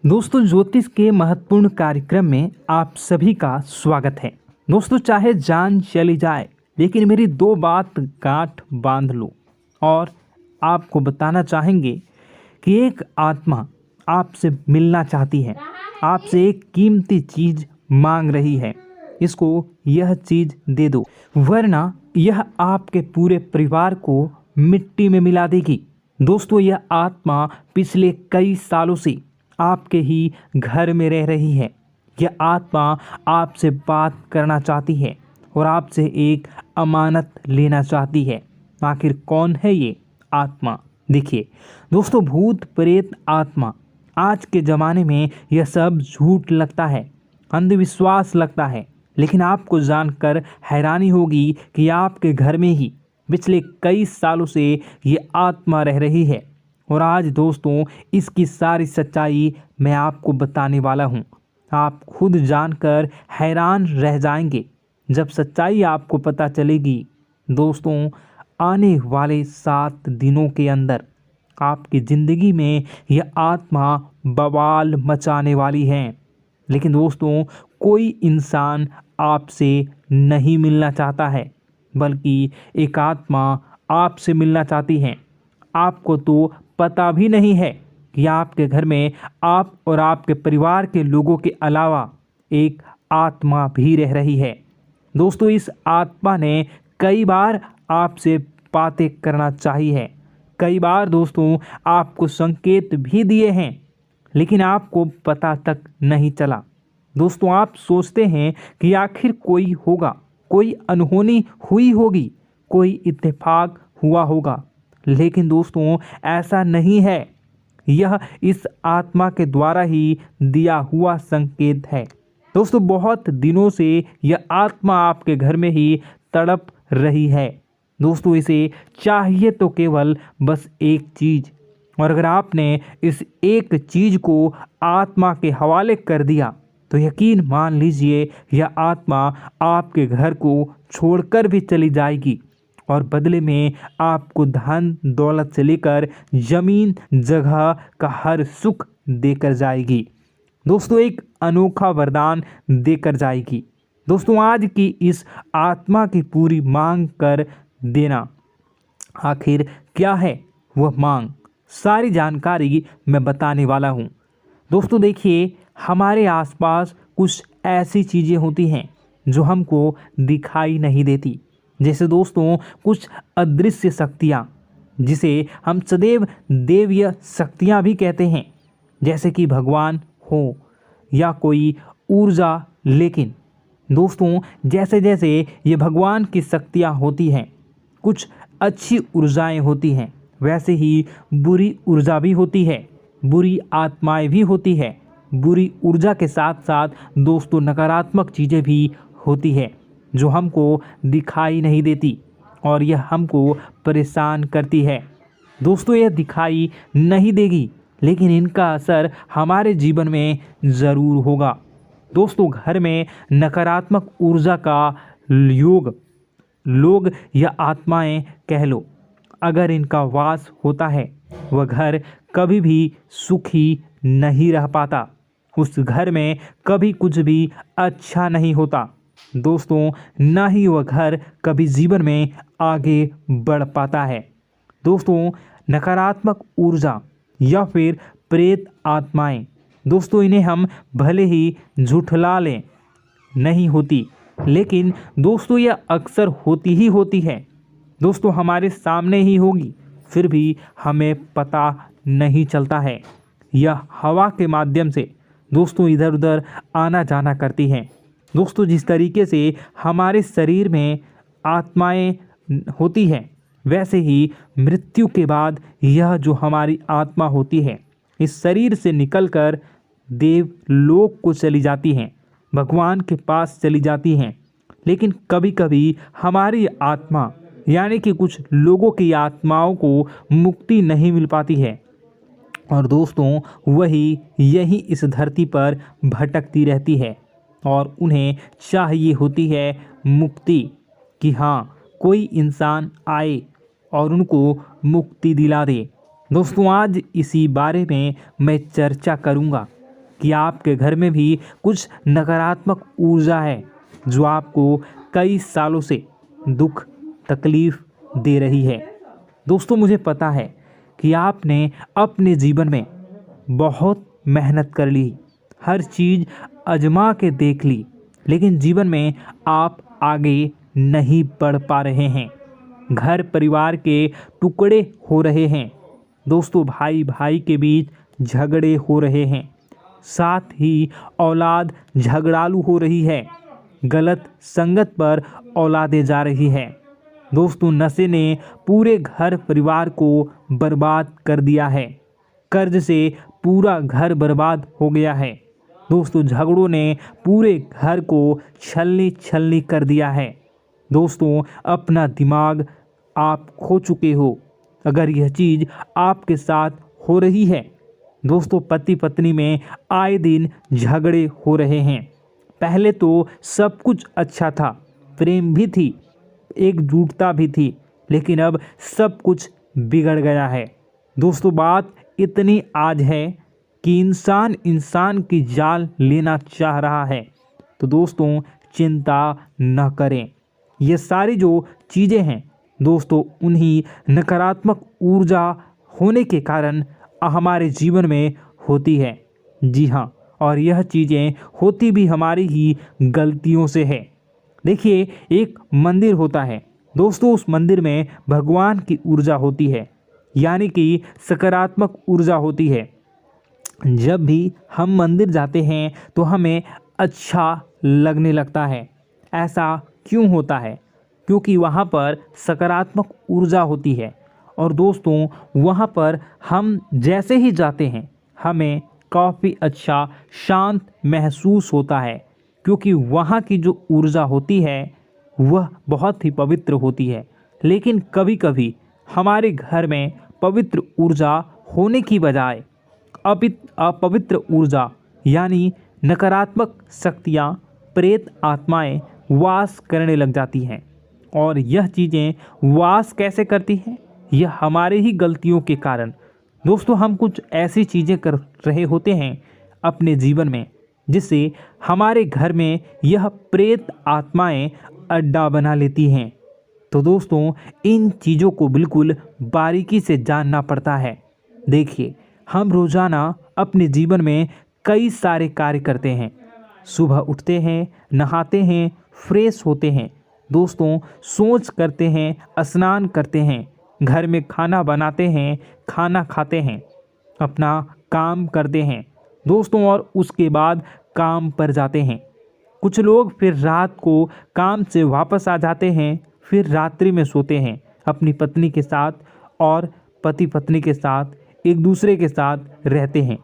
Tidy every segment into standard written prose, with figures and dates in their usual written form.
दोस्तों, ज्योतिष के महत्वपूर्ण कार्यक्रम में आप सभी का स्वागत है। दोस्तों, चाहे जान चली जाए लेकिन मेरी दो बात गांठ बांध लो। और आपको बताना चाहेंगे कि एक आत्मा आपसे मिलना चाहती है, आपसे एक कीमती चीज मांग रही है। इसको यह चीज दे दो, वरना यह आपके पूरे परिवार को मिट्टी में मिला देगी। दोस्तों, यह आत्मा पिछले कई सालों से आपके ही घर में रह रही है। यह आत्मा आपसे बात करना चाहती है और आपसे एक अमानत लेना चाहती है। आखिर कौन है ये आत्मा? देखिए दोस्तों, भूत प्रेत आत्मा, आज के ज़माने में यह सब झूठ लगता है, अंधविश्वास लगता है, लेकिन आपको जानकर हैरानी होगी कि आपके घर में ही पिछले कई सालों से ये आत्मा रह रही है। और आज दोस्तों, इसकी सारी सच्चाई मैं आपको बताने वाला हूँ। आप खुद जानकर हैरान रह जाएंगे जब सच्चाई आपको पता चलेगी। दोस्तों, आने वाले 7 दिनों के अंदर आपकी ज़िंदगी में यह आत्मा बवाल मचाने वाली है। लेकिन दोस्तों, कोई इंसान आपसे नहीं मिलना चाहता है, बल्कि एक आत्मा आपसे मिलना चाहती है। आपको तो पता भी नहीं है कि आपके घर में आप और आपके परिवार के लोगों के अलावा एक आत्मा भी रह रही है। दोस्तों, इस आत्मा ने कई बार आपसे बातें करना चाहिए है, कई बार दोस्तों आपको संकेत भी दिए हैं, लेकिन आपको पता तक नहीं चला। दोस्तों, आप सोचते हैं कि आखिर कोई होगा, कोई अनहोनी हुई होगी, कोई इत्तेफाक हुआ होगा, लेकिन दोस्तों ऐसा नहीं है। यह इस आत्मा के द्वारा ही दिया हुआ संकेत है। दोस्तों, बहुत दिनों से यह आत्मा आपके घर में ही तड़प रही है। दोस्तों, इसे चाहिए तो केवल बस एक चीज़, और अगर आपने इस एक चीज़ को आत्मा के हवाले कर दिया तो यकीन मान लीजिए यह आत्मा आपके घर को छोड़कर भी चली जाएगी और बदले में आपको धन दौलत से लेकर जमीन जगह का हर सुख देकर जाएगी। दोस्तों, एक अनोखा वरदान देकर जाएगी। दोस्तों, आज की इस आत्मा की पूरी मांग कर देना। आखिर क्या है वह मांग? सारी जानकारी मैं बताने वाला हूँ। दोस्तों देखिए, हमारे आसपास कुछ ऐसी चीज़ें होती हैं जो हमको दिखाई नहीं देती। जैसे दोस्तों कुछ अदृश्य शक्तियाँ, जिसे हम सदैव देवीय शक्तियाँ भी कहते हैं, जैसे कि भगवान हो या कोई ऊर्जा। लेकिन दोस्तों, जैसे जैसे ये भगवान की शक्तियाँ होती हैं, कुछ अच्छी ऊर्जाएं होती हैं, वैसे ही बुरी ऊर्जा भी होती है, बुरी आत्माएं भी होती है। बुरी ऊर्जा के साथ साथ दोस्तों नकारात्मक चीज़ें भी होती है जो हमको दिखाई नहीं देती और यह हमको परेशान करती है। दोस्तों, यह दिखाई नहीं देगी, लेकिन इनका असर हमारे जीवन में ज़रूर होगा। दोस्तों, घर में नकारात्मक ऊर्जा का योग, लोग या आत्माएं कह लो, अगर इनका वास होता है, वह घर कभी भी सुखी नहीं रह पाता। उस घर में कभी कुछ भी अच्छा नहीं होता। दोस्तों, ना ही वह घर कभी जीवन में आगे बढ़ पाता है। दोस्तों, नकारात्मक ऊर्जा या फिर प्रेत आत्माएं, दोस्तों इन्हें हम भले ही झुठला लें नहीं होती, लेकिन दोस्तों यह अक्सर होती ही होती है। दोस्तों, हमारे सामने ही होगी, फिर भी हमें पता नहीं चलता है। यह हवा के माध्यम से दोस्तों इधर उधर आना जाना करती हैं। दोस्तों, जिस तरीके से हमारे शरीर में आत्माएं होती हैं, वैसे ही मृत्यु के बाद यह जो हमारी आत्मा होती है, इस शरीर से निकलकर देवलोक को चली जाती हैं, भगवान के पास चली जाती हैं। लेकिन कभी कभी हमारी आत्मा, यानी कि कुछ लोगों की आत्माओं को मुक्ति नहीं मिल पाती है, और दोस्तों वही यही इस धरती पर भटकती रहती है और उन्हें चाहिए होती है मुक्ति, कि हाँ कोई इंसान आए और उनको मुक्ति दिला दे। दोस्तों, आज इसी बारे में मैं चर्चा करूँगा कि आपके घर में भी कुछ नकारात्मक ऊर्जा है जो आपको कई सालों से दुख तकलीफ दे रही है। दोस्तों, मुझे पता है कि आपने अपने जीवन में बहुत मेहनत कर ली, हर चीज़ आजमा के देख ली, लेकिन जीवन में आप आगे नहीं बढ़ पा रहे हैं। घर परिवार के टुकड़े हो रहे हैं। दोस्तों, भाई भाई के बीच झगड़े हो रहे हैं। साथ ही औलाद झगड़ालू हो रही है। गलत संगत पर औलादें जा रही है। दोस्तों, नशे ने पूरे घर परिवार को बर्बाद कर दिया है। कर्ज से पूरा घर बर्बाद हो गया है। दोस्तों, झगड़ों ने पूरे घर को छलनी छलनी कर दिया है। दोस्तों, अपना दिमाग आप खो चुके हो अगर यह चीज़ आपके साथ हो रही है। दोस्तों, पति पत्नी में आए दिन झगड़े हो रहे हैं। पहले तो सब कुछ अच्छा था, प्रेम भी थी, एकजुटता भी थी, लेकिन अब सब कुछ बिगड़ गया है। दोस्तों, बात इतनी आज है कि इंसान इंसान की जान लेना चाह रहा है। तो दोस्तों, चिंता न करें। ये सारी जो चीज़ें हैं दोस्तों, उन्हीं नकारात्मक ऊर्जा होने के कारण हमारे जीवन में होती है। जी हाँ, और यह चीज़ें होती भी हमारी ही गलतियों से है। देखिए, एक मंदिर होता है दोस्तों, उस मंदिर में भगवान की ऊर्जा होती है, यानी कि सकारात्मक ऊर्जा होती है। जब भी हम मंदिर जाते हैं तो हमें अच्छा लगने लगता है। ऐसा क्यों होता है? क्योंकि वहाँ पर सकारात्मक ऊर्जा होती है। और दोस्तों, वहाँ पर हम जैसे ही जाते हैं हमें काफ़ी अच्छा शांत महसूस होता है, क्योंकि वहाँ की जो ऊर्जा होती है वह बहुत ही पवित्र होती है। लेकिन कभी कभी हमारे घर में पवित्र ऊर्जा होने की बजाय अपवित्र ऊर्जा यानी नकारात्मक शक्तियाँ, प्रेत आत्माएं वास करने लग जाती हैं। और यह चीज़ें वास कैसे करती हैं? यह हमारे ही गलतियों के कारण। दोस्तों, हम कुछ ऐसी चीज़ें कर रहे होते हैं अपने जीवन में जिससे हमारे घर में यह प्रेत आत्माएं अड्डा बना लेती हैं। तो दोस्तों, इन चीज़ों को बिल्कुल बारीकी से जानना पड़ता है। देखिए, हम रोज़ाना अपने जीवन में कई सारे कार्य करते हैं। सुबह उठते हैं, नहाते हैं, फ्रेश होते हैं। दोस्तों, सोच करते हैं, स्नान करते हैं, घर में खाना बनाते हैं, खाना खाते हैं, अपना काम करते हैं दोस्तों, और उसके बाद काम पर जाते हैं। कुछ लोग फिर रात को काम से वापस आ जाते हैं, फिर रात्रि में सोते हैं अपनी पत्नी के साथ, और पति पत्नी के साथ एक दूसरे के साथ रहते हैं।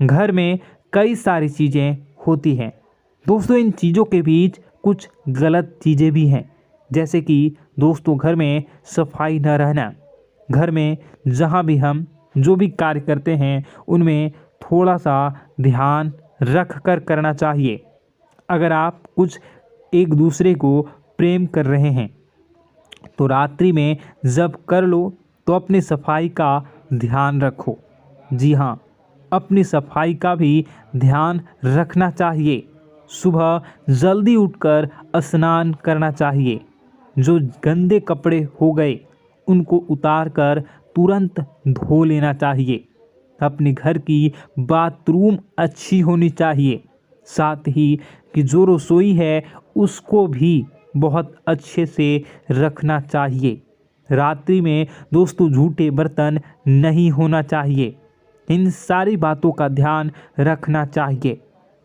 घर में कई सारी चीज़ें होती हैं दोस्तों। इन चीज़ों के बीच कुछ गलत चीज़ें भी हैं, जैसे कि दोस्तों, घर में सफाई न रहना। घर में जहाँ भी हम जो भी कार्य करते हैं उनमें थोड़ा सा ध्यान रख कर करना चाहिए। अगर आप कुछ एक दूसरे को प्रेम कर रहे हैं तो रात्रि में जब कर लो तो अपनी सफाई का ध्यान रखो। जी हाँ, अपनी सफाई का भी ध्यान रखना चाहिए। सुबह जल्दी उठकर स्नान करना चाहिए। जो गंदे कपड़े हो गए उनको उतार कर तुरंत धो लेना चाहिए। अपने घर की बाथरूम अच्छी होनी चाहिए। साथ ही कि जो रसोई है उसको भी बहुत अच्छे से रखना चाहिए। रात्रि में दोस्तों, झूठे बर्तन नहीं होना चाहिए। इन सारी बातों का ध्यान रखना चाहिए।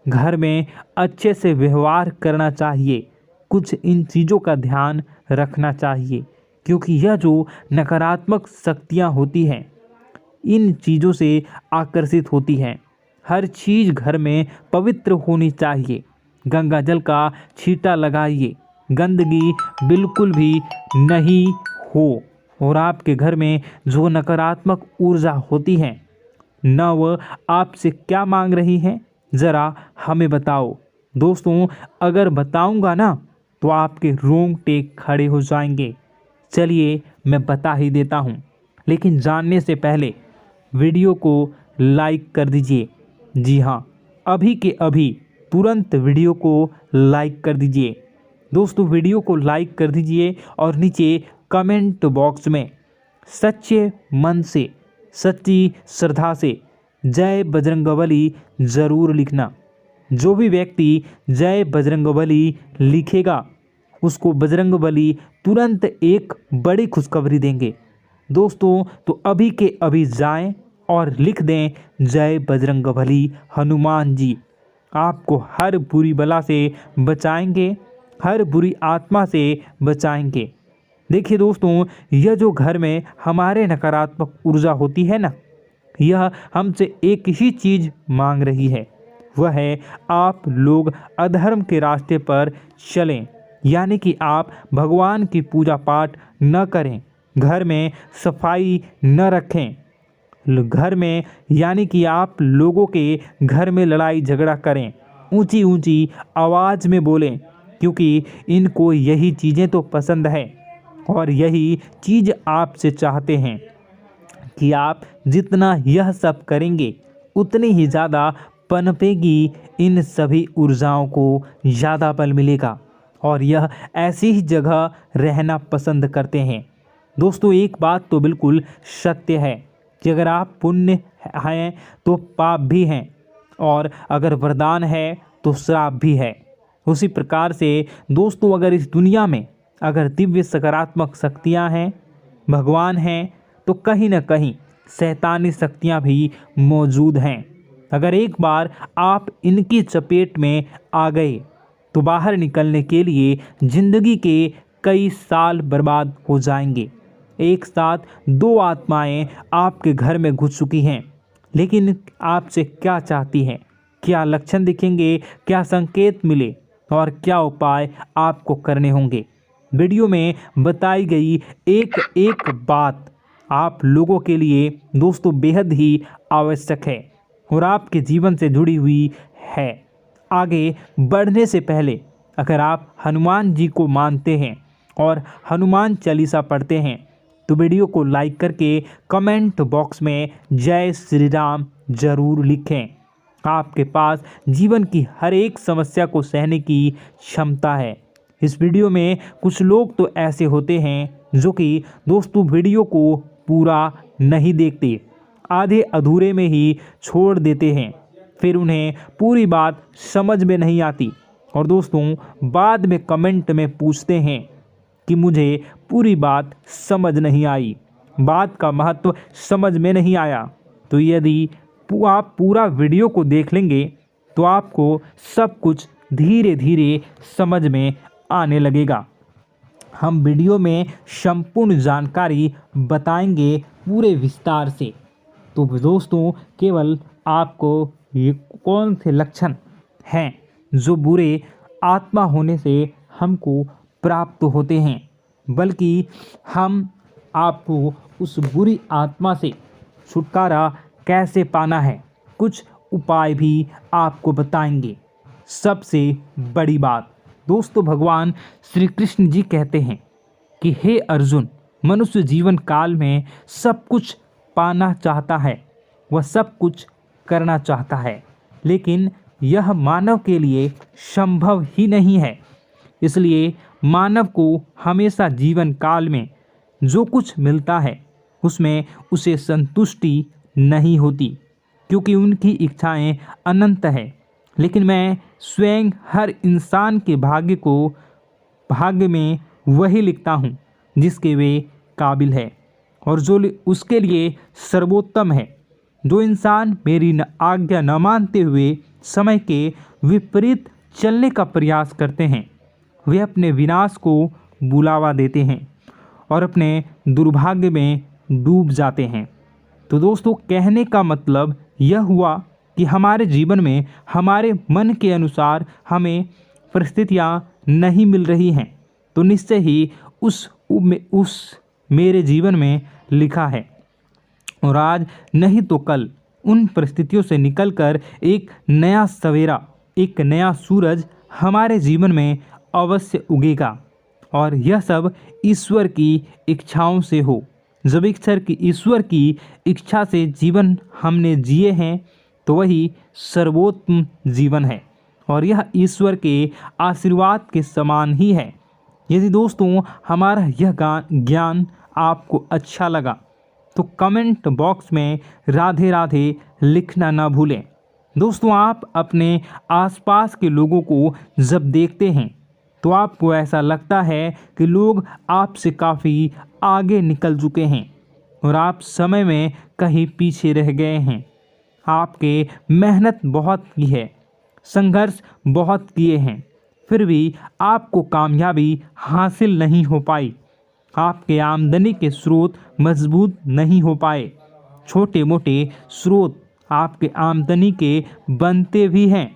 घर में अच्छे से व्यवहार करना चाहिए। कुछ इन चीज़ों का ध्यान रखना चाहिए, क्योंकि यह जो नकारात्मक शक्तियाँ होती हैं इन चीज़ों से आकर्षित होती हैं। हर चीज़ घर में पवित्र होनी चाहिए। गंगा जल का छींटा लगाइए, गंदगी बिल्कुल भी नहीं हो। और आपके घर में जो नकारात्मक ऊर्जा होती है न वह आपसे क्या मांग रही है, ज़रा हमें बताओ। दोस्तों, अगर बताऊंगा ना तो आपके रोंगटे खड़े हो जाएंगे। चलिए मैं बता ही देता हूँ, लेकिन जानने से पहले वीडियो को लाइक कर दीजिए। जी हाँ, अभी के अभी तुरंत वीडियो को लाइक कर दीजिए। दोस्तों वीडियो को लाइक कर दीजिए और नीचे कमेंट बॉक्स में सच्चे मन से, सच्ची श्रद्धा से जय बजरंगबली ज़रूर लिखना। जो भी व्यक्ति जय बजरंगबली लिखेगा उसको बजरंगबली तुरंत एक बड़ी खुशखबरी देंगे। दोस्तों तो अभी के अभी जाएं और लिख दें जय बजरंगबली हनुमान जी। आपको हर बुरी बला से बचाएंगे, हर बुरी आत्मा से बचाएंगे। देखिए दोस्तों, यह जो घर में हमारे नकारात्मक ऊर्जा होती है ना, यह हमसे एक ही चीज़ मांग रही है, वह है आप लोग अधर्म के रास्ते पर चलें, यानी कि आप भगवान की पूजा पाठ न करें, घर में सफाई न रखें, घर में यानी कि आप लोगों के घर में लड़ाई झगड़ा करें, ऊंची ऊंची आवाज़ में बोलें, क्योंकि इनको यही चीज़ें तो पसंद है और यही चीज़ आपसे चाहते हैं कि आप जितना यह सब करेंगे उतनी ही ज़्यादा पनपेगी इन सभी ऊर्जाओं को ज़्यादा बल मिलेगा और यह ऐसी ही जगह रहना पसंद करते हैं। दोस्तों एक बात तो बिल्कुल सत्य है कि अगर आप पुण्य हैं तो पाप भी हैं और अगर वरदान है तो श्राप भी है। उसी प्रकार से दोस्तों अगर इस दुनिया में अगर दिव्य सकारात्मक शक्तियां हैं, भगवान हैं, तो कहीं न कहीं शैतानी शक्तियां भी मौजूद हैं। अगर एक बार आप इनकी चपेट में आ गए तो बाहर निकलने के लिए ज़िंदगी के कई साल बर्बाद हो जाएंगे। एक साथ दो आत्माएं आपके घर में घुस चुकी हैं, लेकिन आपसे क्या चाहती हैं, क्या लक्षण दिखेंगे, क्या संकेत मिले और क्या उपाय आपको करने होंगे। वीडियो में बताई गई एक एक बात आप लोगों के लिए दोस्तों बेहद ही आवश्यक है और आपके जीवन से जुड़ी हुई है। आगे बढ़ने से पहले अगर आप हनुमान जी को मानते हैं और हनुमान चालीसा पढ़ते हैं तो वीडियो को लाइक करके कमेंट बॉक्स में जय श्री राम ज़रूर लिखें। आपके पास जीवन की हर एक समस्या को सहने की क्षमता है। इस वीडियो में कुछ लोग तो ऐसे होते हैं जो कि दोस्तों वीडियो को पूरा नहीं देखते, आधे अधूरे में ही छोड़ देते हैं, फिर उन्हें पूरी बात समझ में नहीं आती और दोस्तों बाद में कमेंट में पूछते हैं कि मुझे पूरी बात समझ नहीं आई, बात का महत्व समझ में नहीं आया। तो यदि आप पूरा वीडियो को देख लेंगे तो आपको सब कुछ धीरे धीरे समझ में आने लगेगा। हम वीडियो में संपूर्ण जानकारी बताएंगे पूरे विस्तार से। तो दोस्तों केवल आपको ये कौन से लक्षण हैं जो बुरे आत्मा होने से हमको प्राप्त होते हैं, बल्कि हम आपको उस बुरी आत्मा से छुटकारा कैसे पाना है, कुछ उपाय भी आपको बताएंगे। सबसे बड़ी बात दोस्तों, भगवान श्री कृष्ण जी कहते हैं कि हे अर्जुन, मनुष्य जीवन काल में सब कुछ पाना चाहता है, वह सब कुछ करना चाहता है, लेकिन यह मानव के लिए संभव ही नहीं है। इसलिए मानव को हमेशा जीवन काल में जो कुछ मिलता है उसमें उसे संतुष्टि नहीं होती, क्योंकि उनकी इच्छाएं अनंत है। लेकिन मैं स्वयं हर इंसान के भाग्य में वही लिखता हूँ जिसके वे काबिल है और जो उसके लिए सर्वोत्तम है। जो इंसान मेरी आज्ञा न मानते हुए समय के विपरीत चलने का प्रयास करते हैं, वे अपने विनाश को बुलावा देते हैं और अपने दुर्भाग्य में डूब जाते हैं। तो दोस्तों कहने का मतलब यह हुआ कि हमारे जीवन में हमारे मन के अनुसार हमें परिस्थितियाँ नहीं मिल रही हैं, तो निश्चय ही उस मेरे जीवन में लिखा है और आज नहीं तो कल उन परिस्थितियों से निकलकर एक नया सवेरा, एक नया सूरज हमारे जीवन में अवश्य उगेगा और यह सब ईश्वर की इच्छाओं से हो। जब ईश्वर की इच्छा से जीवन हमने जिए हैं तो वही सर्वोत्तम जीवन है और यह ईश्वर के आशीर्वाद के समान ही है। यदि दोस्तों हमारा यह ज्ञान आपको अच्छा लगा तो कमेंट बॉक्स में राधे राधे लिखना ना भूलें। दोस्तों आप अपने आसपास के लोगों को जब देखते हैं तो आपको ऐसा लगता है कि लोग आपसे काफ़ी आगे निकल चुके हैं और आप समय में कहीं पीछे रह गए हैं। आपके मेहनत बहुत की है, संघर्ष बहुत किए हैं, फिर भी आपको कामयाबी हासिल नहीं हो पाई। आपके आमदनी के स्रोत मजबूत नहीं हो पाए। छोटे मोटे स्रोत आपके आमदनी के बनते भी हैं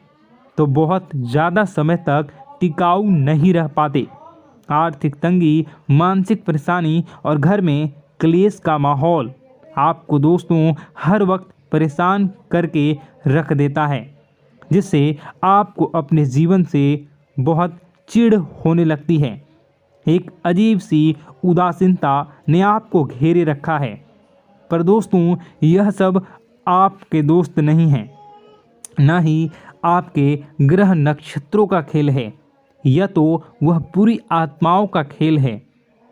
तो बहुत ज़्यादा समय तक टिकाऊ नहीं रह पाते। आर्थिक तंगी, मानसिक परेशानी और घर में क्लेश का माहौल आपको दोस्तों हर वक्त परेशान करके रख देता है, जिससे आपको अपने जीवन से बहुत चिढ़ होने लगती है। एक अजीब सी उदासीनता ने आपको घेरे रखा है। पर दोस्तों यह सब आपके दोस्त नहीं हैं, न ही आपके ग्रह नक्षत्रों का खेल है, यह तो वह पूरी आत्माओं का खेल है।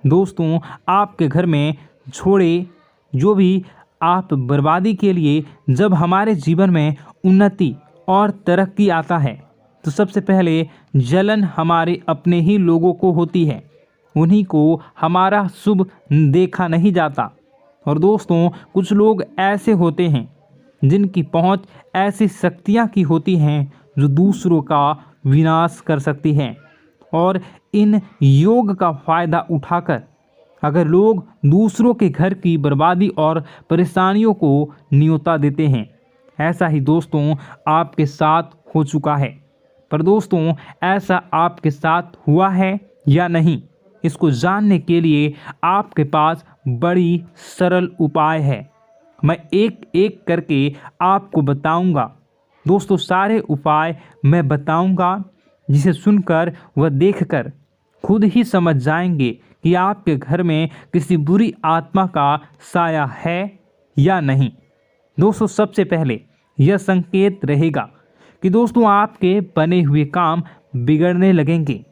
दोस्तों आपके घर में छोड़े जो भी आप बर्बादी के लिए जब हमारे जीवन में उन्नति और तरक्की आता है तो सबसे पहले जलन हमारे अपने ही लोगों को होती है। उन्हीं को हमारा शुभ देखा नहीं जाता। और दोस्तों कुछ लोग ऐसे होते हैं जिनकी पहुंच ऐसी शक्तियां की होती हैं जो दूसरों का विनाश कर सकती हैं। और इन योग का फ़ायदा उठाकर अगर लोग दूसरों के घर की बर्बादी और परेशानियों को न्योता देते हैं, ऐसा ही दोस्तों आपके साथ हो चुका है। पर दोस्तों ऐसा आपके साथ हुआ है या नहीं, इसको जानने के लिए आपके पास बड़ी सरल उपाय है। मैं एक एक करके आपको बताऊंगा। दोस्तों सारे उपाय मैं बताऊंगा, जिसे सुनकर व देखकर खुद ही समझ जाएंगे कि आपके घर में किसी बुरी आत्मा का साया है या नहीं। दोस्तों सबसे पहले यह संकेत रहेगा कि दोस्तों आपके बने हुए काम बिगड़ने लगेंगे,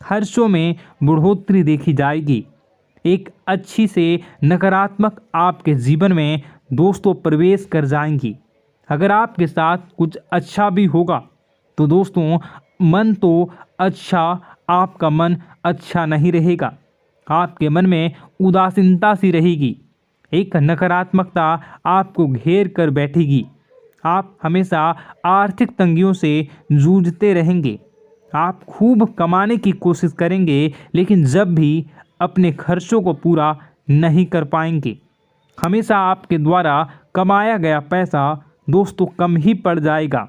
खर्चों में बढ़ोतरी देखी जाएगी, एक अच्छी से नकारात्मक आपके जीवन में दोस्तों प्रवेश कर जाएंगी। अगर आपके साथ कुछ अच्छा भी होगा तो दोस्तों मन तो अच्छा, आपका मन अच्छा नहीं रहेगा। आपके मन में उदासीनता सी रहेगी, एक नकारात्मकता आपको घेर कर बैठेगी। आप हमेशा आर्थिक तंगियों से जूझते रहेंगे। आप खूब कमाने की कोशिश करेंगे लेकिन जब भी अपने खर्चों को पूरा नहीं कर पाएंगे। हमेशा आपके द्वारा कमाया गया पैसा दोस्तों कम ही पड़ जाएगा।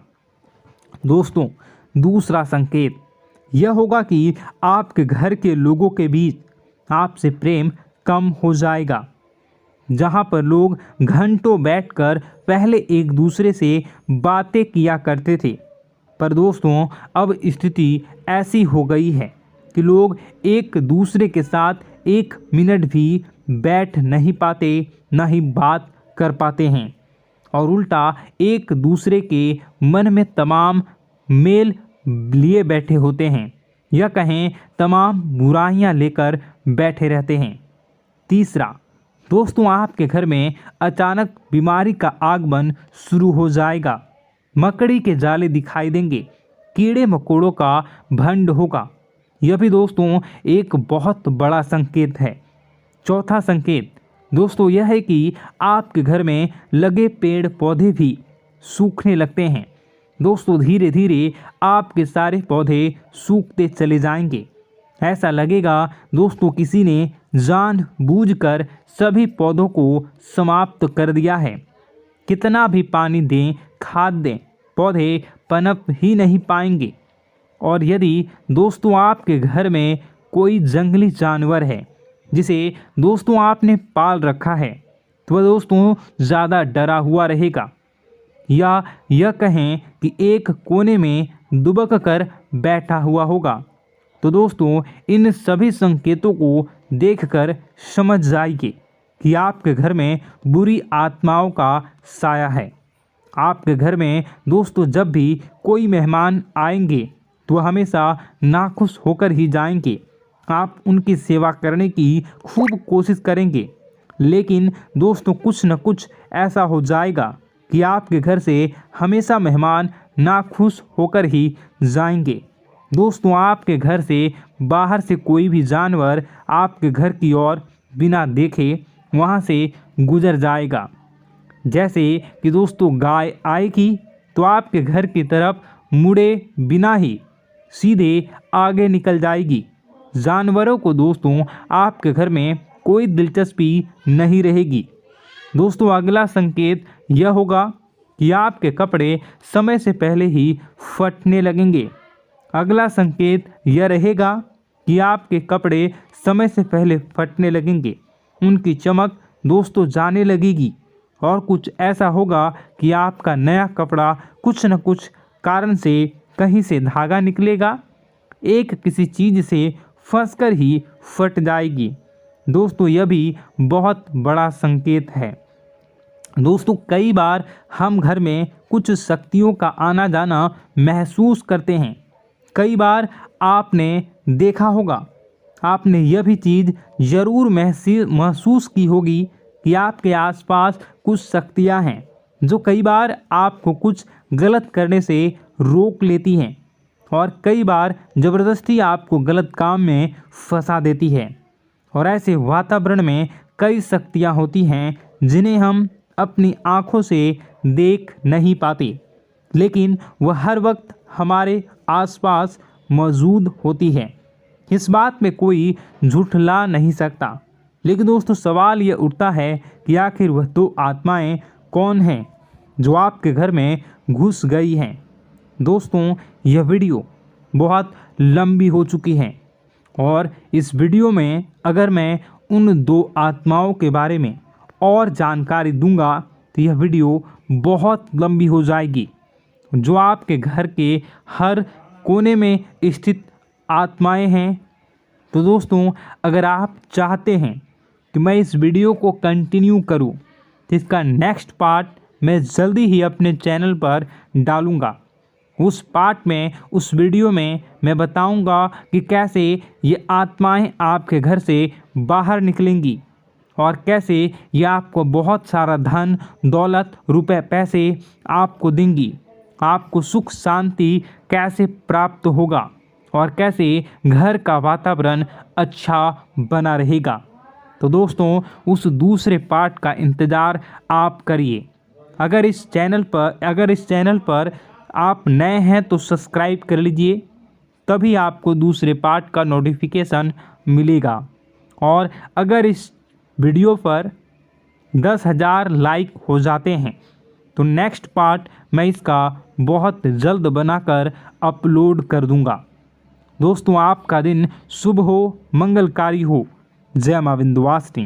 दोस्तों दूसरा संकेत यह होगा कि आपके घर के लोगों के बीच आपसे प्रेम कम हो जाएगा। जहां पर लोग घंटों बैठकर पहले एक दूसरे से बातें किया करते थे, पर दोस्तों अब स्थिति ऐसी हो गई है कि लोग एक दूसरे के साथ एक मिनट भी बैठ नहीं पाते, न ही बात कर पाते हैं और उल्टा एक दूसरे के मन में तमाम मेल लिए बैठे होते हैं, या कहें तमाम बुराइयां लेकर बैठे रहते हैं। तीसरा दोस्तों आपके घर में अचानक बीमारी का आगमन शुरू हो जाएगा। मकड़ी के जाले दिखाई देंगे, कीड़े मकोड़ों का भंड होगा। यह भी दोस्तों एक बहुत बड़ा संकेत है। चौथा संकेत दोस्तों यह है कि आपके घर में लगे पेड़ पौधे भी सूखने लगते हैं। दोस्तों धीरे धीरे आपके सारे पौधे सूखते चले जाएंगे। ऐसा लगेगा दोस्तों किसी ने जानबूझकर सभी पौधों को समाप्त कर दिया है। कितना भी पानी दें, खाद दें, पौधे पनप ही नहीं पाएंगे। और यदि दोस्तों आपके घर में कोई जंगली जानवर है जिसे दोस्तों आपने पाल रखा है तो वह दोस्तों ज़्यादा डरा हुआ रहेगा, या यह कहें कि एक कोने में दुबक कर बैठा हुआ होगा। तो दोस्तों इन सभी संकेतों को देखकर समझ जाइए कि आपके घर में बुरी आत्माओं का साया है। आपके घर में दोस्तों जब भी कोई मेहमान आएंगे तो हमेशा नाखुश होकर ही जाएंगे। आप उनकी सेवा करने की खूब कोशिश करेंगे, लेकिन दोस्तों कुछ न कुछ ऐसा हो जाएगा कि आपके घर से हमेशा मेहमान नाखुश होकर ही जाएंगे। दोस्तों आपके घर से बाहर से कोई भी जानवर आपके घर की ओर बिना देखे वहां से गुजर जाएगा। जैसे कि दोस्तों गाय आएगी तो आपके घर की तरफ मुड़े बिना ही सीधे आगे निकल जाएगी। जानवरों को दोस्तों आपके घर में कोई दिलचस्पी नहीं रहेगी। दोस्तों अगला संकेत यह होगा कि आपके कपड़े समय से पहले ही फटने लगेंगे। अगला संकेत यह रहेगा कि आपके कपड़े समय से पहले फटने लगेंगे, उनकी चमक दोस्तों जाने लगेगी और कुछ ऐसा होगा कि आपका नया कपड़ा कुछ न कुछ कारण से कहीं से धागा निकलेगा, एक किसी चीज़ से फंसकर ही फट जाएगी। दोस्तों यह भी बहुत बड़ा संकेत है। दोस्तों कई बार हम घर में कुछ शक्तियों का आना जाना महसूस करते हैं। कई बार आपने देखा होगा, आपने यह भी चीज़ ज़रूर महसूस की होगी कि आपके आसपास कुछ शक्तियां हैं जो कई बार आपको कुछ गलत करने से रोक लेती हैं और कई बार ज़बरदस्ती आपको गलत काम में फंसा देती है। और ऐसे वातावरण में कई शक्तियां होती हैं जिन्हें हम अपनी आँखों से देख नहीं पाते, लेकिन वह हर वक्त हमारे आसपास मौजूद होती है। इस बात में कोई झुठला नहीं सकता। लेकिन दोस्तों सवाल यह उठता है कि आखिर वह दो आत्माएं कौन हैं जो आपके घर में घुस गई हैं। दोस्तों यह वीडियो बहुत लंबी हो चुकी है और इस वीडियो में अगर मैं उन दो आत्माओं के बारे में और जानकारी दूंगा तो यह वीडियो बहुत लंबी हो जाएगी, जो आपके घर के हर कोने में स्थित आत्माएं हैं। तो दोस्तों अगर आप चाहते हैं कि मैं इस वीडियो को कंटिन्यू करूं तो इसका नेक्स्ट पार्ट मैं जल्दी ही अपने चैनल पर डालूंगा। उस पार्ट में, उस वीडियो में मैं बताऊंगा कि कैसे ये आत्माएं आपके घर से बाहर निकलेंगी और कैसे ये आपको बहुत सारा धन दौलत रुपए पैसे आपको देंगी, आपको सुख शांति कैसे प्राप्त होगा और कैसे घर का वातावरण अच्छा बना रहेगा। तो दोस्तों उस दूसरे पार्ट का इंतज़ार आप करिए। अगर इस चैनल पर आप नए हैं तो सब्सक्राइब कर लीजिए, तभी आपको दूसरे पार्ट का नोटिफिकेशन मिलेगा। और अगर इस वीडियो पर 10,000 लाइक हो जाते हैं तो नेक्स्ट पार्ट मैं इसका बहुत जल्द बनाकर अपलोड कर दूंगा। दोस्तों आपका दिन शुभ हो, मंगलकारी हो। जय मां विंध्यवासिनी।